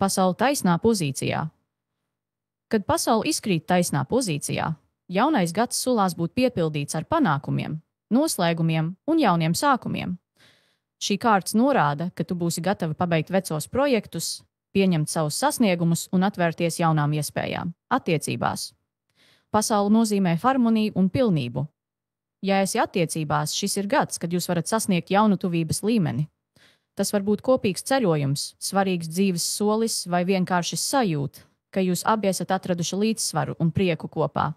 Pasaule taisnā pozīcijā. Kad pasaule izkrīt taisnā pozīcijā, jaunais gads sulās būt piepildīts ar panākumiem, noslēgumiem un jauniem sākumiem. Šī kārts norāda, ka tu būsi gatava pabeigt vecos projektus, pieņemt savus sasniegumus un atvērties jaunām iespējām, attiecībās. Pasaule nozīmē harmoniju un pilnību. Ja esi attiecībās, šis ir gads, kad jūs varat sasniegt jaunu tuvības līmeni. Tas var būt kopīgs ceļojums, svarīgs dzīves solis vai vienkārši sajūta, ka jūs abi esat atraduši līdzsvaru un prieku kopā.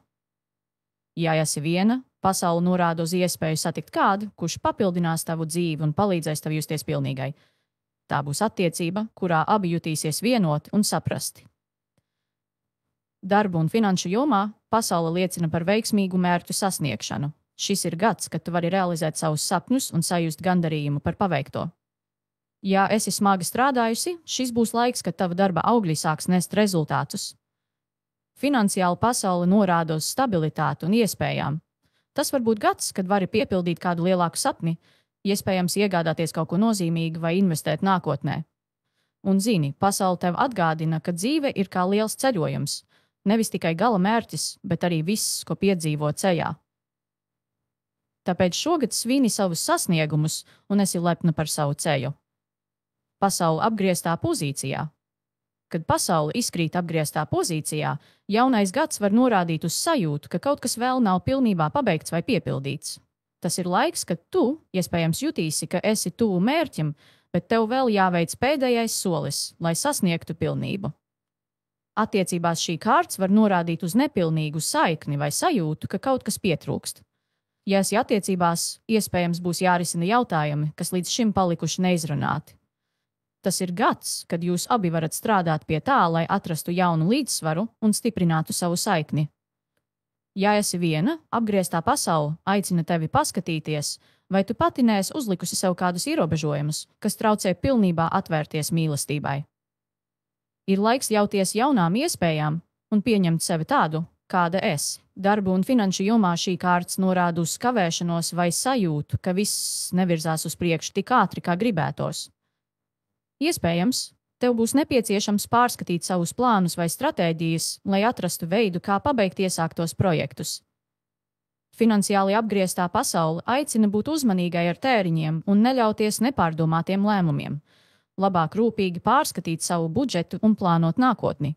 Ja esi viena, pasaule norāda uz iespēju satikt kādu, kurš papildinās tavu dzīvi un palīdzēs tev justies pilnīgai. Tā būs attiecība, kurā abi jutīsies vienoti un saprasti. Darba un finanšu jomā pasaule liecina par veiksmīgu mērķu sasniegšanu. Šis ir gads, kad tu vari realizēt savus sapņus un sajust gandarījumu par paveikto. Ja esi smagi strādājusi, šis būs laiks, kad tava darba augļi sāks nest rezultātus. Finansiāli pasaule norāda uz stabilitāti un iespējām. Tas var būt gads, kad vari piepildīt kādu lielāku sapni, iespējams iegādāties kaut ko nozīmīgu vai investēt nākotnē. Un zini, pasaule tev atgādina, ka dzīve ir kā liels ceļojums, nevis tikai gala mērķis, bet arī viss, ko piedzīvo ceļā. Tāpēc šogad svini savus sasniegumus un esi lepna par savu ceļu. Pasaule apgrieztā pozīcijā. Kad pasaule izkrīt apgrieztā pozīcijā, jaunais gads var norādīt uz sajūtu, ka kaut kas vēl nav pilnībā pabeigts vai piepildīts. Tas ir laiks, kad tu, iespējams, jutīsi, ka esi tuvu mērķim, bet tev vēl jāveic pēdējais solis, lai sasniegtu pilnību. Attiecībās šī kārts var norādīt uz nepilnīgu saikni vai sajūtu, ka kaut kas pietrūkst. Ja esi attiecībās, iespējams būs jārisina jautājumi, kas līdz šim palikuši neizrunāti. Tas ir gads, kad jūs abi varat strādāt pie tā, lai atrastu jaunu līdzsvaru un stiprinātu savu saikni. Ja esi viena, apgrieztā pasaule aicina tevi paskatīties, vai tu pati neesi uzlikusi sev kādus ierobežojumus, kas traucē pilnībā atvērties mīlestībai. Ir laiks ļauties jaunām iespējām un pieņemt sevi tādu, kāda esi. Darba un finanšu jomā šī kārts norāda uz kavēšanos vai sajūtu, ka viss nevirzās uz priekšu tik ātri, kā gribētos. Iespējams, tev būs nepieciešams pārskatīt savus plānus vai stratēģijas, lai atrastu veidu, kā pabeigt iesāktos projektus. Finansiāli apgrieztā pasaule aicina būt uzmanīgai ar tēriņiem un neļauties nepārdomātiem lēmumiem. Labāk rūpīgi pārskatīt savu budžetu un plānot nākotni.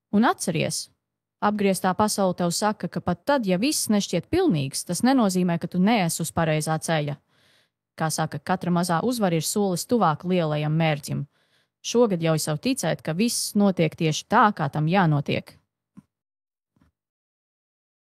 Un atceries, apgrieztā pasaule tev saka, ka pat tad, ja viss nešķiet pilnīgs, tas nenozīmē, ka tu neesi uz pareizā ceļa. Kā saka, katra mazā uzvara ir solis tuvāk lielajam mērķim. Šogad ļauj sev ticēt, ka viss notiek tieši tā, kā tam jānotiek.